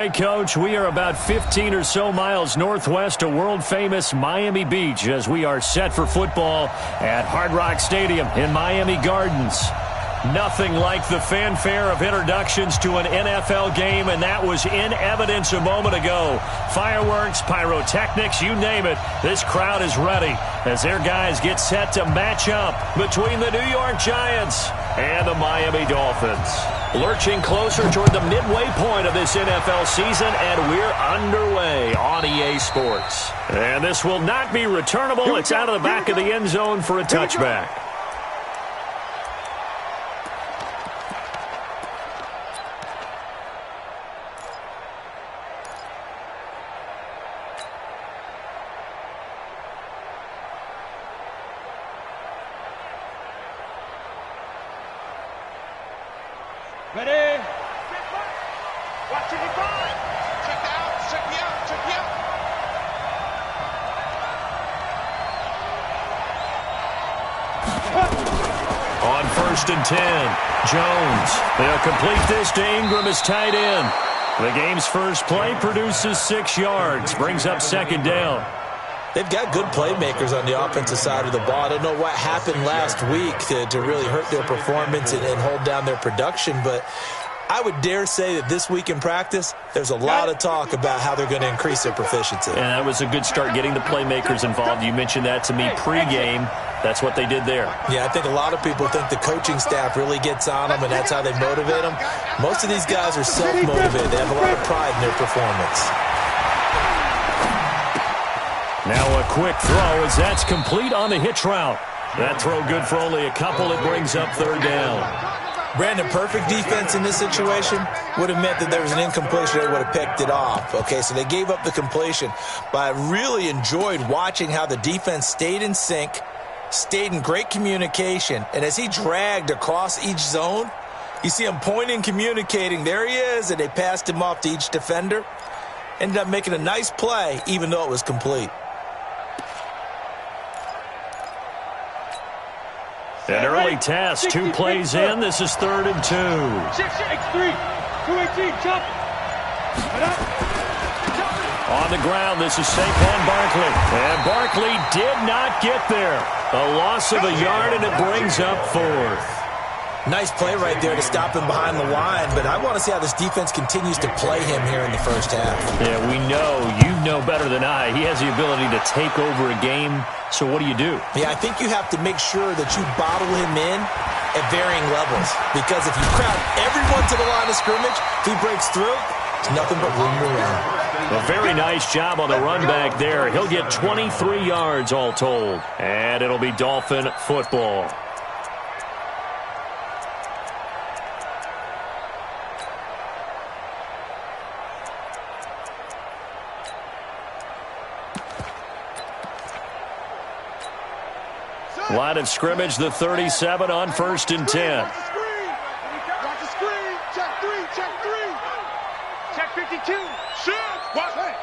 Hey, Coach, we are about 15 or so miles northwest of world-famous Miami Beach as we are set for football at Hard Rock Stadium in Miami Gardens. Nothing like the fanfare of introductions to an NFL game, and that was in evidence a moment ago. Fireworks, pyrotechnics, you name it. This crowd is ready as their guys get set to match up between the New York Giants and the Miami Dolphins. Lurching closer toward the midway point of this NFL season, and we're underway on EA Sports. And this will not be returnable. It's out of the back of the end zone for a touchback. Ready? Watch it, five. Check me out. On 1st and 10, Jones. They'll complete this to Ingram as tight end. The game's first play produces 6 yards, brings up 2nd down. They've got good playmakers on the offensive side of the ball. I don't know what happened last week to really hurt their performance and hold down their production, but I would dare say that this week in practice, there's a lot of talk about how they're going to increase their proficiency. And that was a good start, getting the playmakers involved. You mentioned that to me pregame. That's what they did there. Yeah, I think a lot of people think the coaching staff really gets on them, and that's how they motivate them. Most of these guys are self-motivated. They have a lot of pride in their performance. Now a quick throw as that's complete on the hitch route. That throw good for only a couple. It brings up 3rd down. Brandon, perfect defense in this situation would have meant that there was an incompletion. They would have picked it off. Okay, so they gave up the completion. But I really enjoyed watching how the defense stayed in sync, stayed in great communication. And as he dragged across each zone, you see him pointing, communicating. There he is, and they passed him off to each defender. Ended up making a nice play, even though it was complete. An early test, 2 plays in. This is 3rd and 2. X3, 218, jump. On the ground, this is Saquon Barkley. And Barkley did not get there. A loss of a yard, and it brings up 4th. Nice play right there to stop him behind the line, but I want to see how this defense continues to play him here in the first half. Yeah, we know. You know better than I. He has the ability to take over a game. So what do you do? Yeah, I think you have to make sure that you bottle him in at varying levels. Because if you crowd everyone to the line of scrimmage, if he breaks through, it's nothing but room to run. A very nice job on the run back there. He'll get 23 yards all told. And it'll be Dolphin football. Line of scrimmage, the 37 on 1st and 10. Watch the screen. Check 3. Check 52. Shoot. Watch it.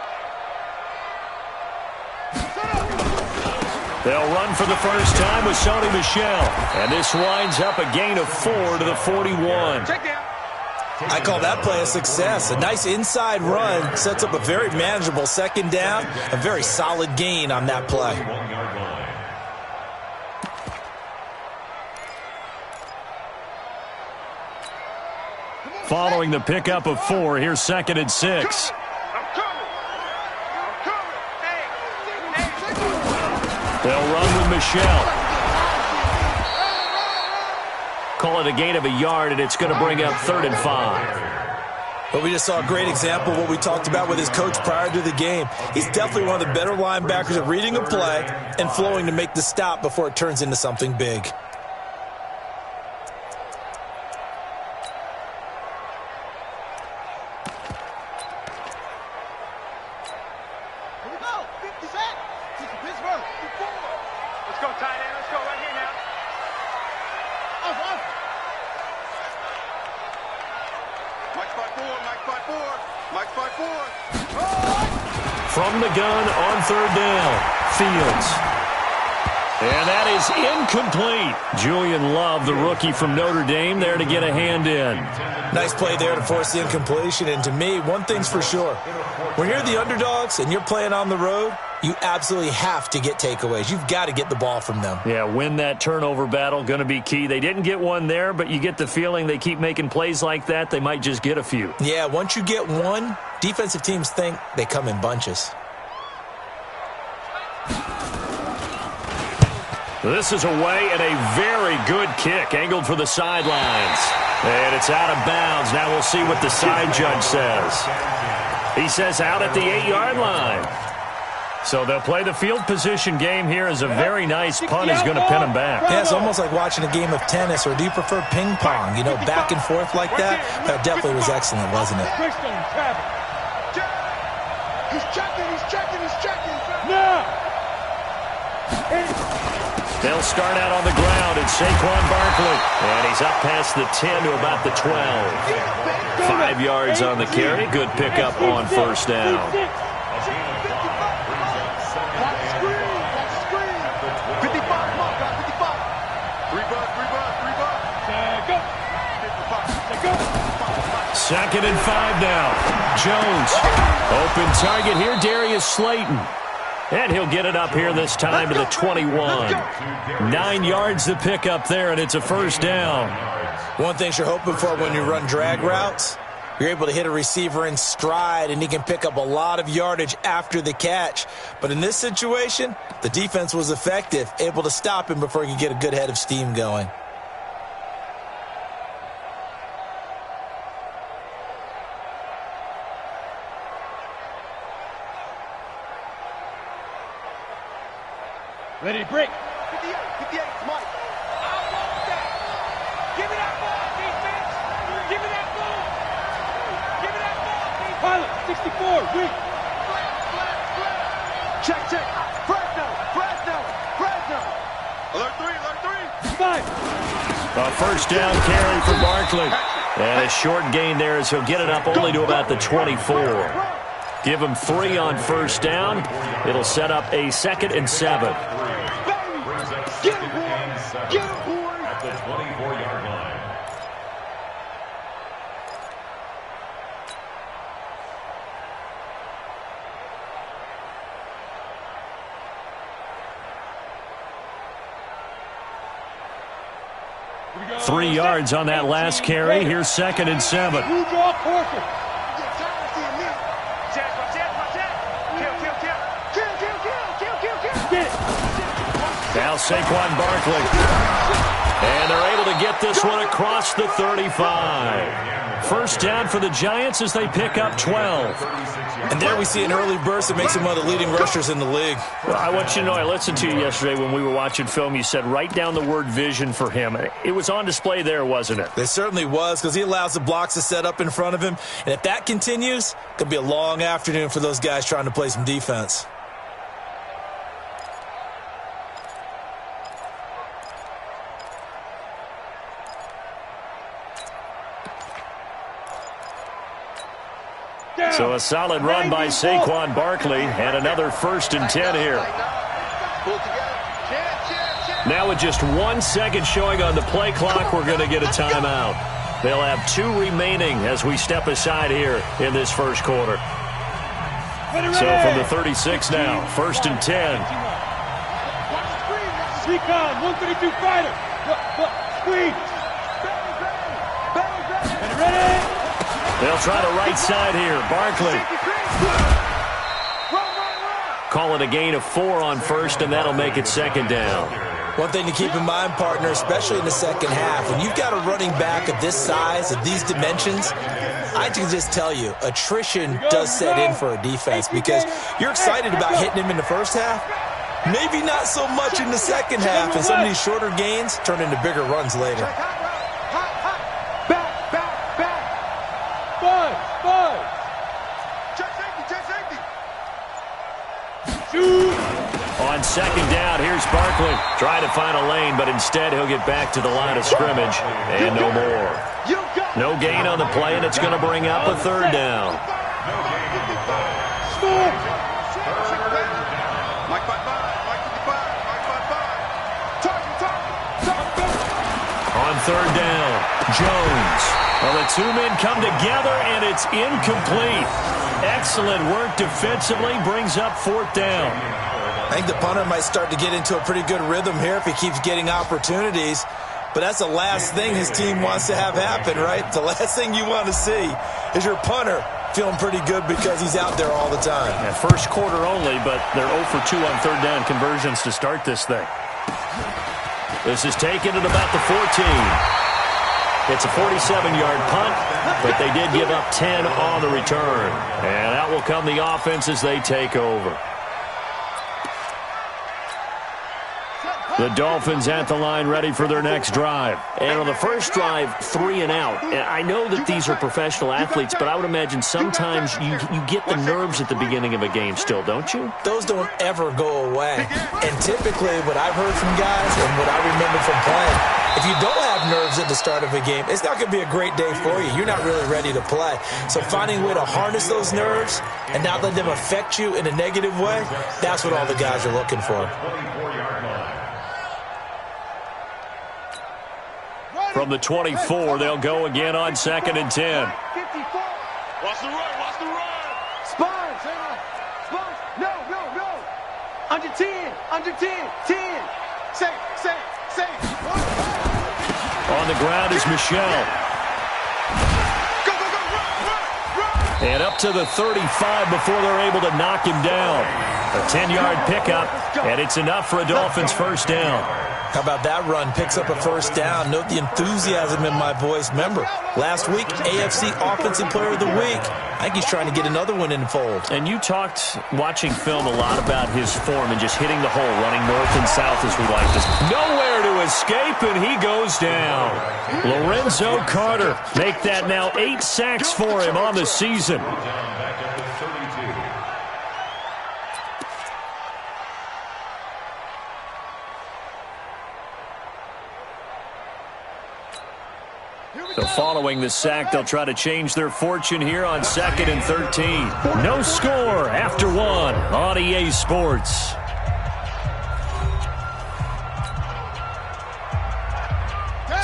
They'll run for the first time with Sony Michel. And this winds up a gain of 4 to the 41. Check down. I call that play a success. A nice inside run sets up a very manageable 2nd down. A very solid gain on that play. Following the pickup of 4, here's 2nd and 6. They'll run with Michel. Call it a gain of a yard, and it's going to bring up 3rd and 5. But we just saw a great example of what we talked about with his coach prior to the game. He's definitely one of the better linebackers at reading a play and flowing to make the stop before it turns into something big. Let's go, tight end. Let's go right here now. Mike 5-4. Mike 5-4. From the gun on 3rd down, Fields. And that is incomplete. Julian Love, the rookie from Notre Dame, there to get a hand in. Nice play there to force the incompletion. And to me, one thing's for sure. When you're the underdogs and you're playing on the road, you absolutely have to get takeaways. You've got to get the ball from them. Yeah, win that turnover battle, going to be key. They didn't get one there, but you get the feeling they keep making plays like that, they might just get a few. Yeah, once you get one, defensive teams think they come in bunches. This is away and a very good kick, angled for the sidelines. And it's out of bounds. Now we'll see what the side judge says. He says out at the 8-yard line. So they'll play the field position game here as a very nice punt is going to pin them back. Yeah, it's almost like watching a game of tennis, or do you prefer ping pong? You know, back and forth like that? That definitely was excellent, wasn't it? He's checking. No! They'll start out on the ground, and Saquon Barkley. And he's up past the 10 to about the 12. 5 yards on the carry. Good pickup on first down. Second and 5 now. Jones. Open target here, Darius Slayton. And he'll get it up here this time to the 21. 9 yards to pick up there, and it's a first down. One thing you're hoping for when you run drag routes, you're able to hit a receiver in stride, and he can pick up a lot of yardage after the catch. But in this situation, the defense was effective, able to stop him before he could get a good head of steam going. Ready to break. 58, Mike. I want that. Give me that ball, defense. Give me that ball. Give me that ball, defense. Pilot, 64, weak. Check. Fresno. Alert 3. 5. A first down carry for Barkley. And a short gain there as he'll get it up only to about the 24. Give him 3 on first down. It'll set up a 2nd and 7. Get him, boy. At the 24-yard line. Here we go. 3 yards on that last carry. Here's 2nd and 7. Who draw Corker? Now Saquon Barkley. And they're able to get this one across the 35. First down for the Giants as they pick up 12. And there we see an early burst that makes him one of the leading rushers in the league. Well, I want you to know, I listened to you yesterday when we were watching film. You said write down the word vision for him. It was on display there, wasn't it? It certainly was, because he allows the blocks to set up in front of him. And if that continues, it could be a long afternoon for those guys trying to play some defense. So a solid run by Saquon Barkley and another 1st and 10 here. Now with just 1 second showing on the play clock, we're going to get a timeout. They'll have 2 remaining as we step aside here in this first quarter. So from the 36 now, 1st and 10. Recon, 132 fighter. Squeeze. Ready. They'll try the right side here. Barkley. Call it a gain of 4 on first, and that'll make it 2nd down. One thing to keep in mind, partner, especially in the second half, when you've got a running back of this size, of these dimensions, I can just tell you, attrition does set in for a defense, because you're excited about hitting him in the first half, maybe not so much in the second half, and some of these shorter gains turn into bigger runs later. On 2nd down, here's Barkley. Trying to find a lane, but instead he'll get back to the line of scrimmage. And no more. No gain on the play, and it's going to bring up a 3rd down. third down. Jones. Well, the two men come together, and it's incomplete. Excellent work defensively, brings up fourth down. I think the punter might start to get into a pretty good rhythm here if he keeps getting opportunities. But that's the last thing his team wants to have happen, right? The last thing you want to see is your punter feeling pretty good because he's out there all the time. Yeah, first quarter only, but they're 0 for 2 on third down conversions to start this thing. This is taken at about the 14. It's a 47-yard punt, but they did give up 10 on the return. And out will come the offense as they take over. The Dolphins at the line ready for their next drive. And on the first drive, 3 and out. And I know that these are professional athletes, but I would imagine sometimes you get the nerves at the beginning of a game still, don't you? Those don't ever go away. And typically what I've heard from guys and what I remember from playing, if you don't have nerves at the start of a game, it's not going to be a great day for you. You're not really ready to play. So finding a way to harness those nerves and not let them affect you in a negative way, that's what all the guys are looking for. From the 24, they'll go again on 2nd and 10. 54. Watch the run, watch the run. Spines, spines. No. Under 10, under 10, 10. Safe. On the ground is Michelle. Go, run. And up to the 35 before they're able to knock him down. A 10-yard pickup, and it's enough for a Dolphins first down. How about that run? Picks up a first down. Note the enthusiasm in my voice. Remember, last week, AFC Offensive Player of the Week. I think he's trying to get another one in the fold. And you talked, watching film, a lot about his form and just hitting the hole, running north and south as we like this. Nowhere to escape, and he goes down. Lorenzo Carter, make that now 8 sacks for him on the season. So following the sack, they'll try to change their fortune here on 2nd and 13. No score after 1 on EA Sports.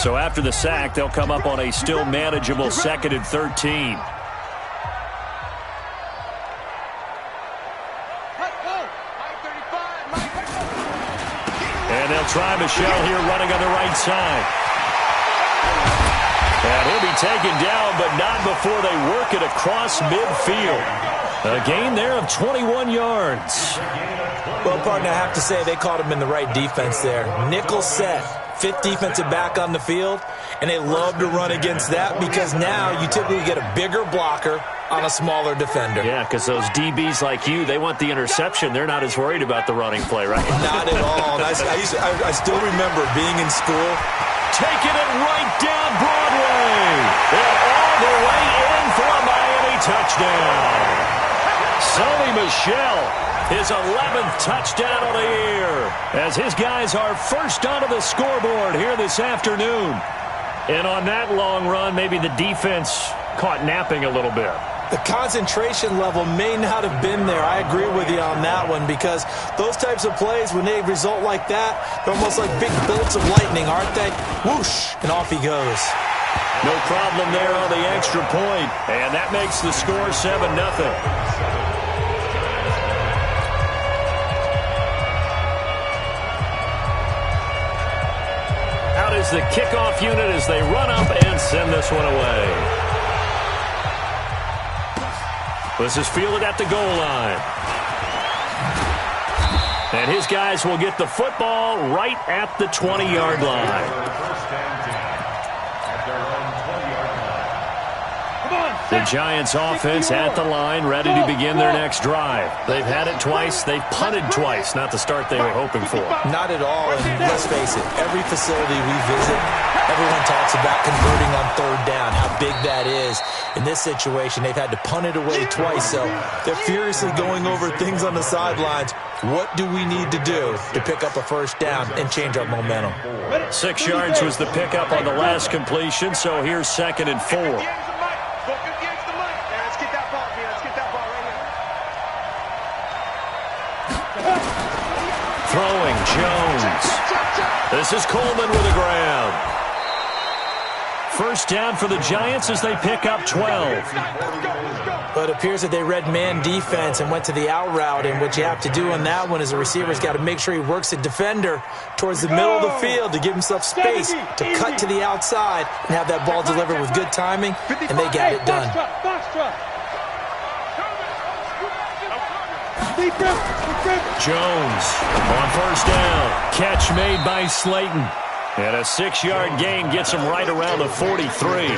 So after the sack, they'll come up on a still manageable 2nd and 13. And they'll try Michelle here running on the right side. And he'll be taken down, but not before they work it across midfield. A gain there of 21 yards. Well, partner, I have to say they caught him in the right defense there. Nickel set, 5th defensive back on the field, and they love to run against that because now you typically get a bigger blocker on a smaller defender. Yeah, because those DBs like you, they want the interception. They're not as worried about the running play, right? Not at all. I still remember being in school. Taking it right down Broadway. And all the way in for a Miami touchdown. Sonny Michel, his 11th touchdown of the year, as his guys are first onto the scoreboard here this afternoon. And on that long run, maybe the defense caught napping a little bit. The concentration level may not have been there. I agree with you on that one because those types of plays, when they result like that, they're almost like big bolts of lightning, aren't they? Whoosh, and off he goes. No problem there on the extra point, and that makes the score 7-0. Out is the kickoff unit as they run up and send this one away. This is fielded at the goal line. And his guys will get the football right at the 20-yard line. The Giants offense at the line, ready to begin their next drive. They've had it twice. They've punted twice. Not the start they were hoping for. Not at all. And let's face it, every facility we visit, everyone talks about converting on third down, how big that is. In this situation, they've had to punt it away twice, so they're furiously going over things on the sidelines. What do we need to do to pick up a first down and change our momentum? 6 yards was the pickup on the last completion, so here's 2nd and 4. Throwing Jones. This is Coleman with a grab. First down for the Giants as they pick up 12. But it appears that they read man defense and went to the out route, and what you have to do on that one is the receiver's got to make sure he works the defender towards the middle of the field to give himself space to cut to the outside and have that ball delivered with good timing, and they got it done. Jones on first down. Catch made by Slayton. And a 6-yard gain gets him right around the 43.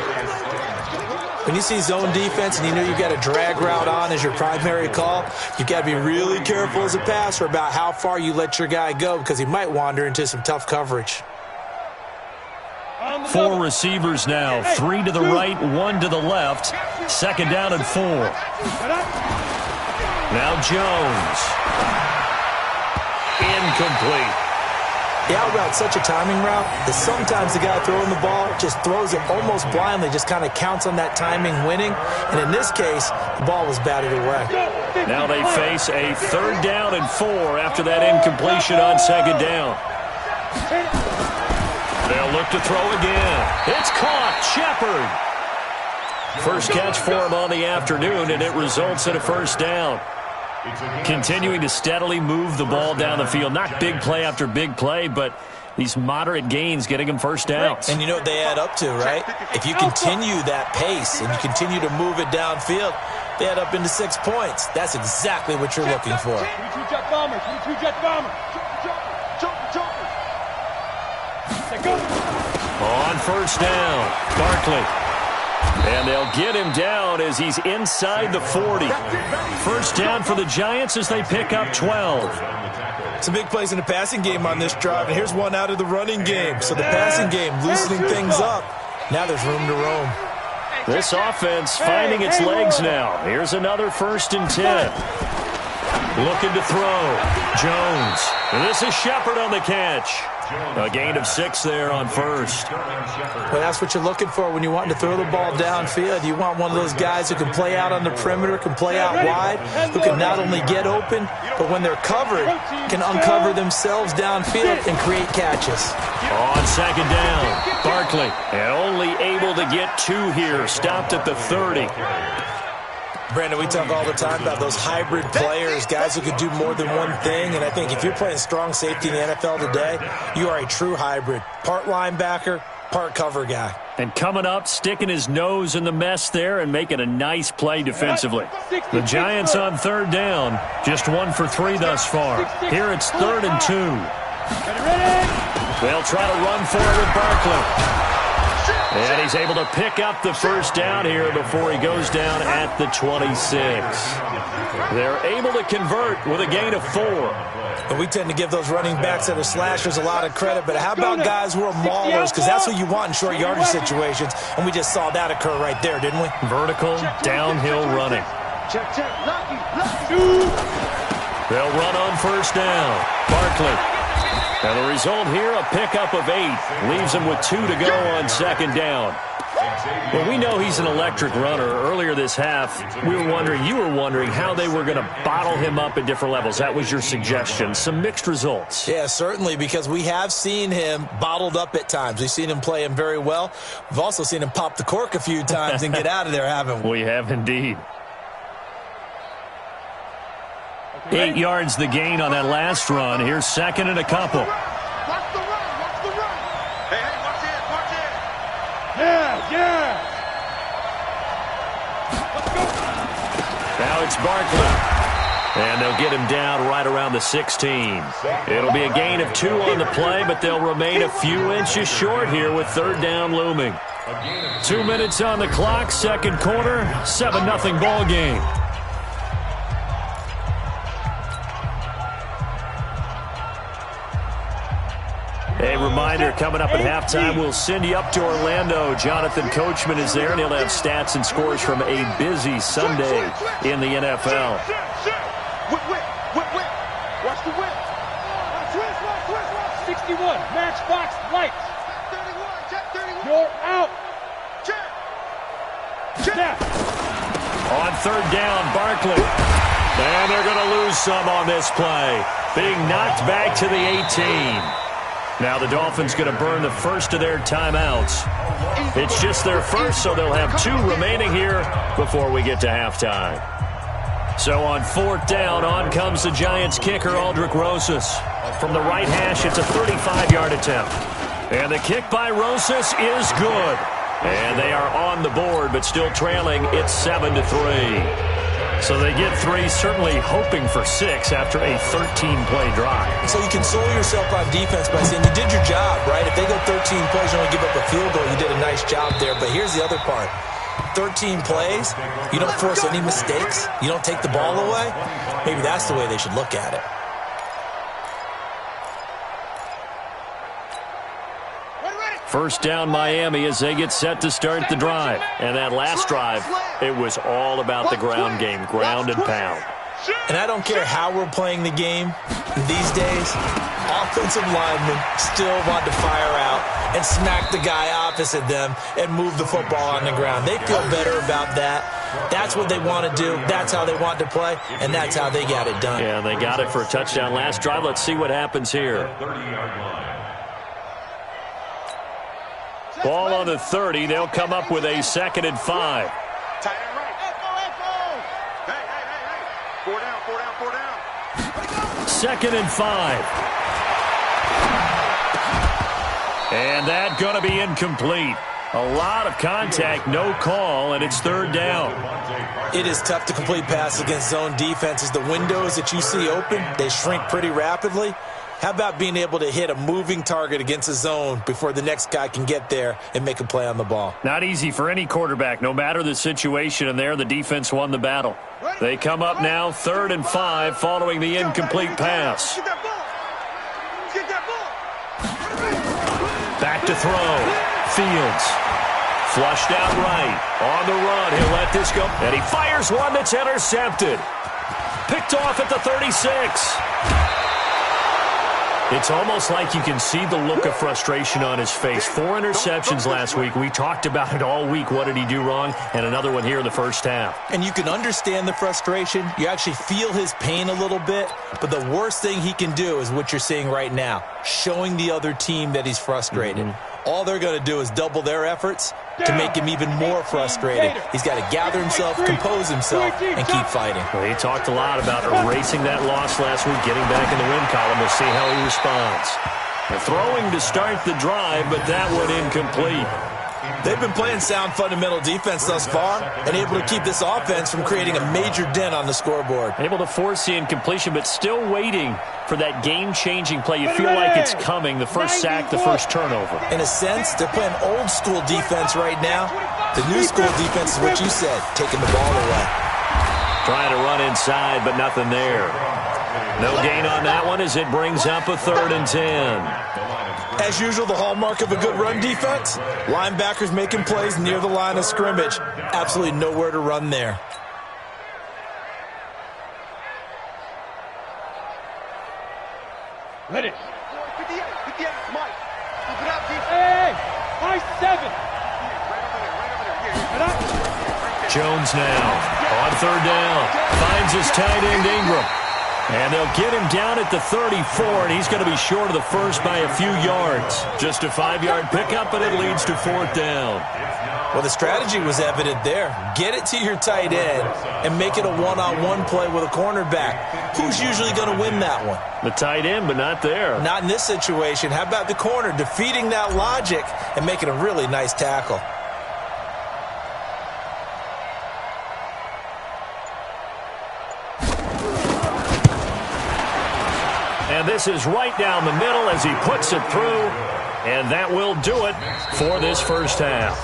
When you see zone defense and you know you've got a drag route on as your primary call, you've got to be really careful as a passer about how far you let your guy go because he might wander into some tough coverage. 4 receivers now, 3 to the right, 1 to the left. Second down and 4. Now Jones. Incomplete. The out route's such a timing route that sometimes the guy throwing the ball just throws it almost blindly, just kind of counts on that timing winning. And in this case, the ball was batted away. Now they face a 3rd down and 4 after that incompletion on second down. They'll look to throw again. It's caught. Shepard. First catch for him on the afternoon, and it results in a first down. Continuing to steadily move the ball down the field. Not big play after big play, but these moderate gains getting him first downs. And you know what they add up to, right? If you continue that pace and you continue to move it downfield, they add up into 6 points. That's exactly what you're looking for. On first down, Barkley. And they'll get him down as he's inside the 40. First down for the Giants as they pick up 12. Some big plays in the passing game on this drive, and here's one out of the running game. So the passing game loosening things up. Now there's room to roam. This offense finding its legs now. Here's another 1st and 10. Looking to throw. Jones. And this is Shepard on the catch. A gain of 6 there on first. Well, that's what you're looking for when you want to throw the ball downfield. You want one of those guys who can play out on the perimeter, can play out wide, who can not only get open, but when they're covered, can uncover themselves downfield and create catches. On second down, Barkley, and only able to get 2 here. Stopped at the 30. Brandon, we talk all the time about those hybrid players, guys who could do more than one thing, and I think if you're playing strong safety in the NFL today, you are a true hybrid. Part linebacker, part cover guy. And coming up, sticking his nose in the mess there and making a nice play defensively. The Giants on 3rd down, just 1 for 3 thus far. Here it's 3rd and 2. They'll try to run for it with Barkley. And he's able to pick up the first down here before he goes down at the 26. They're able to convert with a gain of 4. And we tend to give those running backs that are slashers a lot of credit, but how about guys who are maulers? Because that's what you want in short yardage situations, and we just saw that occur right there, didn't we? Vertical, downhill running. They'll run on first down. Barkley. And the result here, a pickup of 8. Leaves him with 2 to go on second down. Well, we know he's an electric runner. Earlier this half, you were wondering how they were going to bottle him up at different levels. That was your suggestion. Some mixed results. Yeah, certainly, because we have seen him bottled up at times. We've seen him play him very well. We've also seen him pop the cork a few times and get out of there, haven't we? We have indeed. 8 yards the gain on that last run. Here's 2nd and a couple. Watch the run. Hey, watch it. Yeah. Let's go. Now it's Barkley. And they'll get him down right around the 16. It'll be a gain of 2 on the play, but they'll remain a few inches short here with 3rd down looming. 2 minutes on the clock, 2nd quarter, 7-0 ball game. A reminder, coming up at halftime, we'll send you up to Orlando. Jonathan Coachman is there, and he'll have stats and scores from a busy Sunday in the NFL. Watch the whip. Twist. 61, matchbox lights. Check 31. You're out. Check. On 3rd down, Barkley. And they're going to lose some on this play. Being knocked back to the 18. Now the Dolphins going to burn the first of their timeouts. It's just their first, so they'll have 2 remaining here before we get to halftime. So on 4th down, on comes the Giants kicker, Aldrick Rosas. From the right hash, it's a 35-yard attempt. And the kick by Rosas is good. And they are on the board, but still trailing. It's 7-3. So they get 3, certainly hoping for 6 after a 13-play drive. So you console yourself on defense by saying you did your job, right? If they go 13 plays, you only give up a field goal, you did a nice job there. But here's the other part. 13 plays, you don't force any mistakes, you don't take the ball away. Maybe that's the way they should look at it. First down Miami as they get set to start the drive. And that last drive, it was all about the ground game, ground and pound. And I don't care how we're playing the game these days, offensive linemen still want to fire out and smack the guy opposite them and move the football on the ground. They feel better about that. That's what they want to do. That's how they want to play, and that's how they got it done. Yeah, they got it for a touchdown last drive. Let's see what happens here. Ball on the 30. They'll come up with a 2nd and 5. Second and 5. And that going to be incomplete. A lot of contact, no call, and it's 3rd down. It is tough to complete passes against zone defenses. The windows that you see open, they shrink pretty rapidly. How about being able to hit a moving target against a zone before the next guy can get there and make a play on the ball? Not easy for any quarterback, no matter the situation, and there the defense won the battle. They come up now 3rd and 5 following the incomplete pass. Back to throw. Fields. Flushed out right. On the run. He'll let this go. And he fires one that's intercepted. Picked off at the 36. It's almost like you can see the look of frustration on his face. 4 interceptions last week. We talked about it all week. What did he do wrong? And another one here in the first half. And you can understand the frustration. You actually feel his pain a little bit. But the worst thing he can do is what you're seeing right now, showing the other team that he's frustrated. All they're going to do is double their efforts to make him even more frustrated. He's got to gather himself, compose himself, and keep fighting. Well, he talked a lot about erasing that loss last week, getting back in the win column. We'll see how he responds. They're throwing to start the drive, but that one incomplete. They've been playing sound fundamental defense thus far and able to keep this offense from creating a major dent on the scoreboard. Able to force the incompletion, but still waiting for that game-changing play. You feel like it's coming, the first sack, the first turnover. In a sense, they're playing old-school defense right now. The new-school defense is what you said, taking the ball away. Trying to run inside, but nothing there. No gain on that one as it brings up a 3rd and 10. As usual, the hallmark of a good run defense, linebackers making plays near the line of scrimmage. Absolutely nowhere to run there. Ready. 58, Mike. Hey, high 7. Jones now on 3rd down. Finds his tight end Ingram. And they'll get him down at the 34, and he's going to be short of the first by a few yards. Just a 5-yard pickup, and it leads to 4th down. Well, the strategy was evident there. Get it to your tight end and make it a one-on-one play with a cornerback. Who's usually going to win that one? The tight end, but not there. Not in this situation. How about the corner defeating that logic and making a really nice tackle? And this is right down the middle as he puts it through. And that will do it for this first half.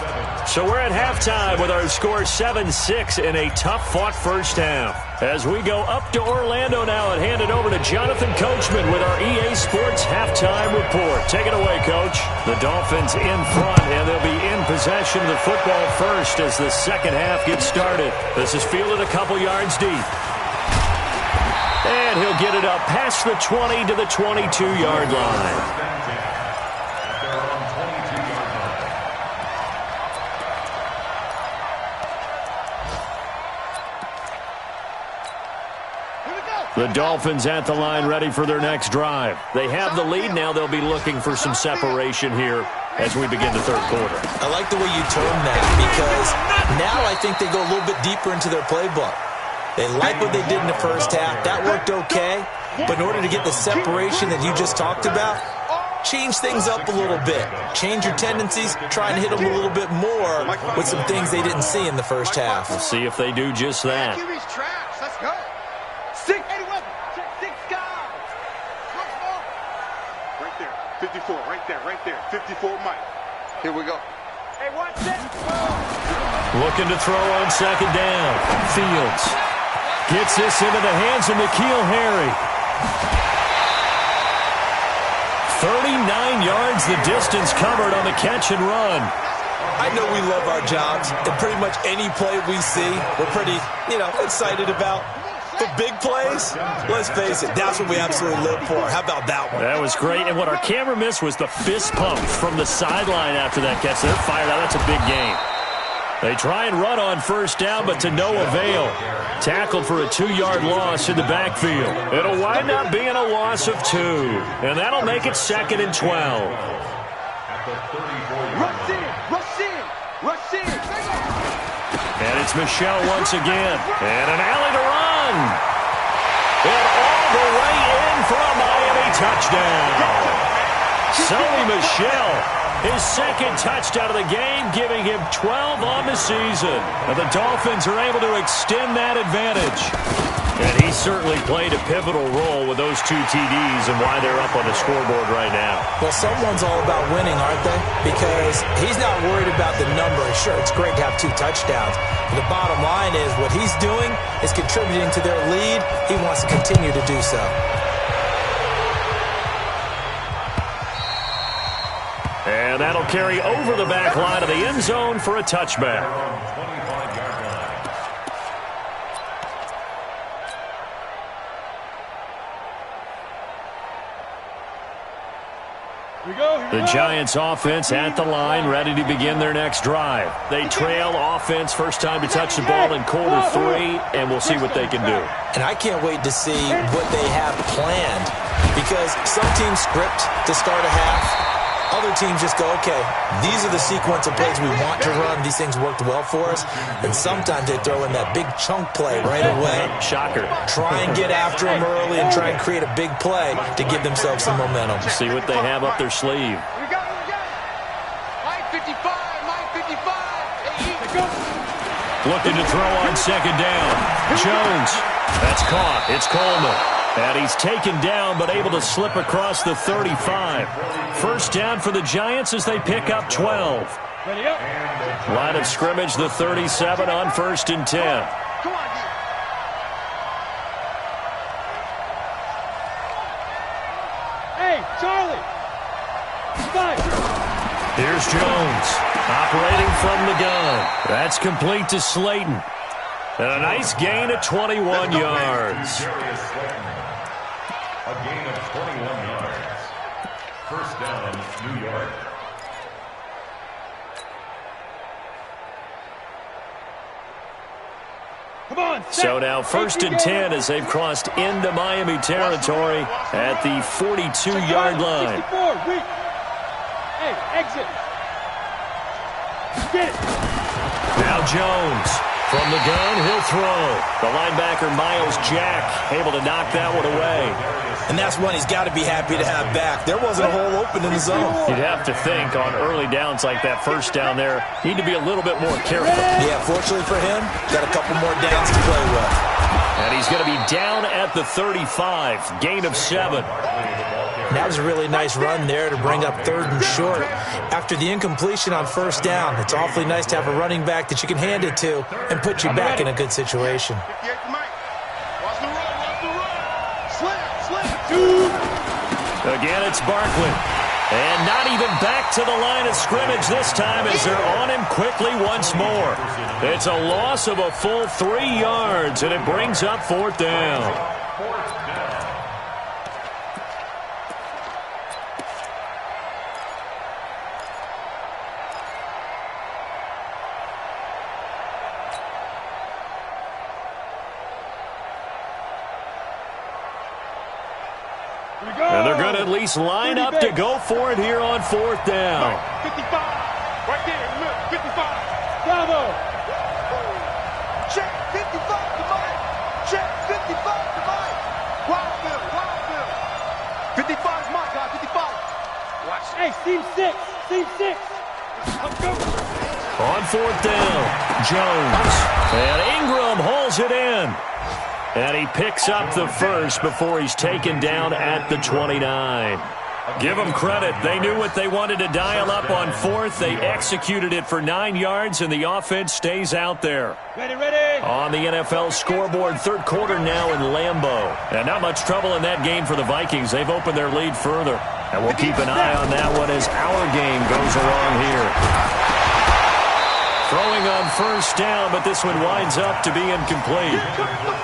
So we're at halftime with our score 7-6 in a tough-fought first half. As we go up to Orlando now and hand it over to Jonathan Coachman with our EA Sports Halftime Report. Take it away, Coach. The Dolphins in front, and they'll be in possession of the football first as the second half gets started. This is fielded a couple yards deep. And he'll get it up past the 20 to the 22-yard line. The Dolphins at the line ready for their next drive. They have the lead now. They'll be looking for some separation here as we begin the third quarter. I like the way you term that because now I think they go a little bit deeper into their playbook. They like what they did in the first half. That worked okay. But in order to get the separation that you just talked about, change things up a little bit. Change your tendencies. Try and hit them a little bit more with some things they didn't see in the first half. We'll see if they do just that. Let's go. 6 guys. Right there. 54. Right there. 54 Mike. Here we go. Hey, watch this. Looking to throw on second down. Fields gets this into the hands of N'Keal Harry. 39 yards the distance covered on the catch and run. I know we love our jobs, and pretty much any play we see, we're pretty, excited about. But big plays, let's face it, that's what we absolutely live for. How about that one? That was great, and what our camera missed was the fist pump from the sideline after that catch. They're fired out. That's a big game. They try and run on first down, but to no avail. Tackled for a 2-yard loss in the backfield. It'll wind up being a loss of 2, and that'll make it 2nd and 12. Rush in. And it's Michel once again. And an alley to run. And all the way in for a Miami touchdown. Sony Michel, his second touchdown of the game, giving him 12 on the season. And the Dolphins are able to extend that advantage. And he certainly played a pivotal role with those 2 TDs and why they're up on the scoreboard right now. Well, someone's all about winning, aren't they? Because he's not worried about the number. Sure, it's great to have 2 touchdowns. But the bottom line is what he's doing is contributing to their lead. He wants to continue to do so. And that'll carry over the back line of the end zone for a touchback. The Giants offense at the line, ready to begin their next drive. They trail offense, first time to touch the ball in quarter 3, and we'll see what they can do. And I can't wait to see what they have planned because some teams script to start a half. Other teams just go, okay, these are the sequence of plays we want to run. These things worked well for us. And sometimes they throw in that big chunk play right away. Shocker. Try and get after them early and try and create a big play to give themselves some momentum. See what they have up their sleeve. We got it. Mike 55. Looking to throw on second down. Jones. That's caught. It's Coleman. And he's taken down, but able to slip across the 35. First down for the Giants as they pick up 12. Line of scrimmage, the 37 on 1st and 10. Come on, dude. Hey, Charlie. Here's Jones, operating from the gun. That's complete to Slayton. And a nice gain of 21 yards. A gain of 21 yards. First down, New York. Come on. So now 1st and 10 as they've crossed into Miami territory at the 42-yard line. 64, weak. Hey, exit. Get it. Now Jones. From the gun, he'll throw. The linebacker, Miles Jack, able to knock that one away. And that's one he's got to be happy to have back. There wasn't a hole open in the zone. You'd have to think on early downs like that first down there, need to be a little bit more careful. Yeah, fortunately for him, got a couple more downs to play with. And he's going to be down at the 35, gain of 7. That was a really nice run there to bring up 3rd and short. After the incompletion on first down, it's awfully nice to have a running back that you can hand it to and put you back in a good situation. Again, it's Barkley. And not even back to the line of scrimmage this time as they're on him quickly once more. It's a loss of a full 3 yards, and it brings up 4th down. And they're going to at least line up to go for it here on fourth down. 55. Right there. Look, 55. Bravo. Check 55 to Mike. Check 55 to Mike. Wildfield. 55 is Mike, guys. 55. Watch. Hey, seam 6. Seam 6. Let's go. On fourth down, Jones. And Ingram hauls it in. And he picks up the first before he's taken down at the 29. Give them credit. They knew what they wanted to dial up on fourth. They executed it for 9 yards, and the offense stays out there. Ready. On the NFL scoreboard, third quarter now in Lambeau. And not much trouble in that game for the Vikings. They've opened their lead further. And we'll keep an eye on that one as our game goes along here. Throwing on first down, but this one winds up to be incomplete.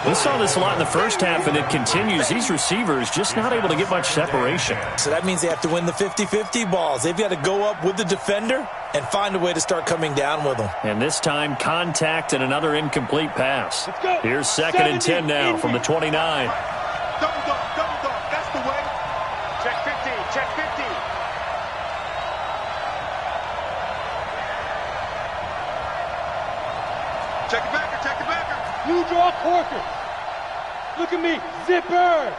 We saw this a lot in the first half, and it continues. These receivers just not able to get much separation. So that means they have to win the 50-50 balls. They've got to go up with the defender and find a way to start coming down with them. And this time, contact and another incomplete pass. Here's second and 10 now from the 29. Double dog. That's the way. Check 50. Check 50. Check the backer. You draw Corker. Look at me. Zipper.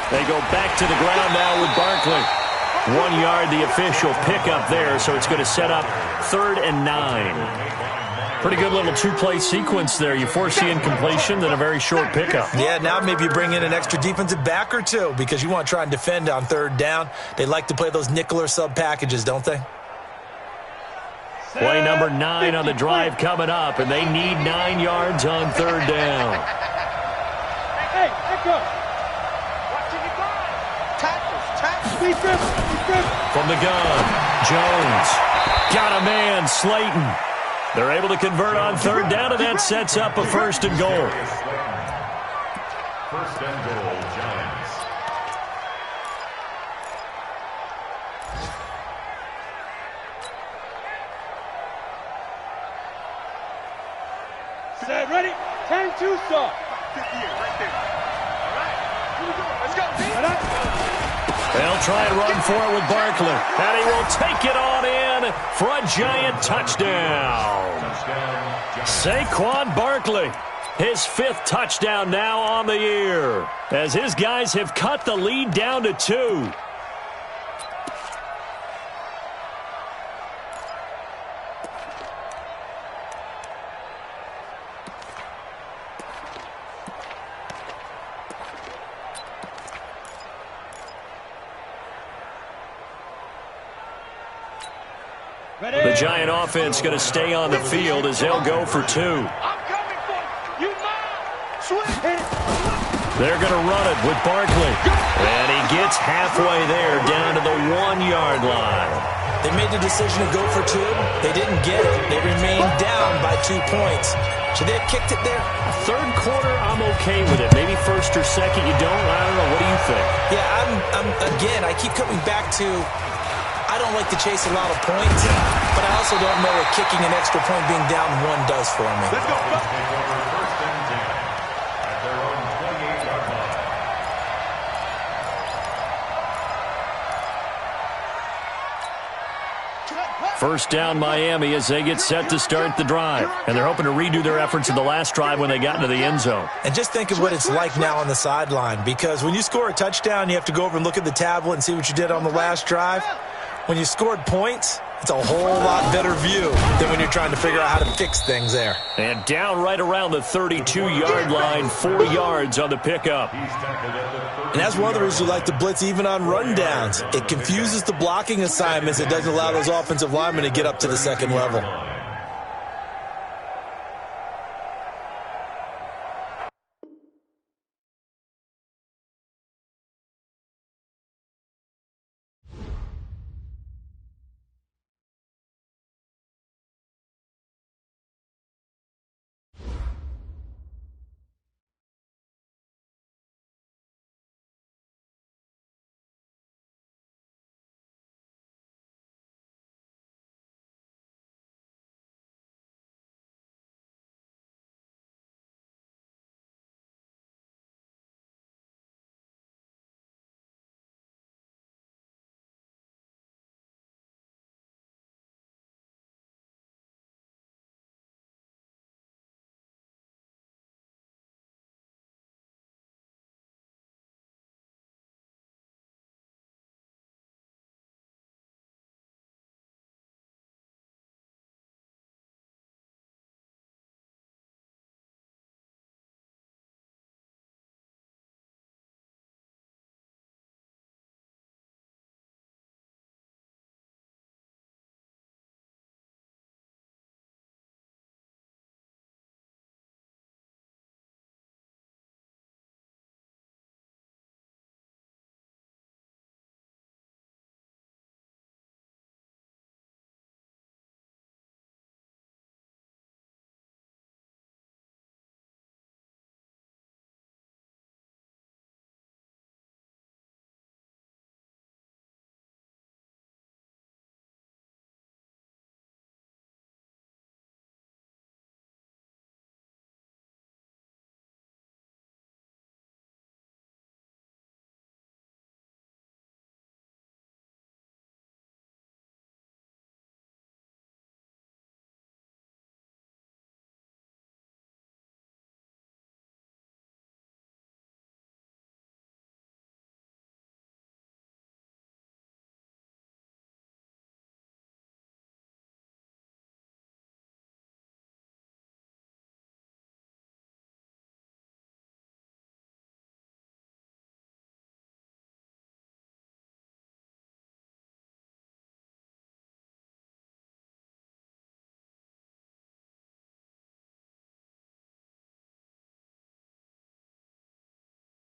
They go back to the ground now with Barkley. 1 yard, the official pickup there, so it's going to set up 3rd and 9. Pretty good little two-play sequence there. You force the incompletion, then a very short pickup. Yeah, now maybe you bring in an extra defensive back or two because you want to try and defend on third down. They like to play those nickel or sub packages, don't they? Play number 9 on the drive coming up, and they need 9 yards on third down. Hey, echo. Watching it go. Tackles. From the gun, Jones. Got a man, Slayton. They're able to convert on third down, and that sets up a 1st and goal. 1st and goal, Giants. Set, ready? 10-2 stop. 50 right there. All right. Here we go. Let's go. They'll try and run for it with Barkley. And he will take it on in for a giant touchdown. Saquon Barkley, his 5th touchdown now on the year, as his guys have cut the lead down to 2. The Giant offense going to stay on the field as they'll go for 2. I'm coming for you. They're going to run it with Barkley. And he gets halfway there down to the 1 yard line. They made the decision to go for 2. They didn't get it. They remained down by 2 points. Should they have kicked it there? Third quarter, I'm okay with it. Maybe first or second, you don't. I don't know. What do you think? Yeah, again, I keep coming back to I don't like to chase a lot of points, but I also don't know what kicking an extra point being down 1 does for me. Let's go. Take over 1st and 10 at their own 28-yard line. First down Miami as they get set to start the drive. And they're hoping to redo their efforts in the last drive when they got into the end zone. And just think of what it's like now on the sideline, because when you score a touchdown, you have to go over and look at the tablet and see what you did on the last drive. When you scored points, it's a whole lot better view than when you're trying to figure out how to fix things there. And down right around the 32-yard line, 4 yards on the pickup. And that's one of the reasons we like to blitz even on rundowns. It confuses the blocking assignments. It doesn't allow those offensive linemen to get up to the second level.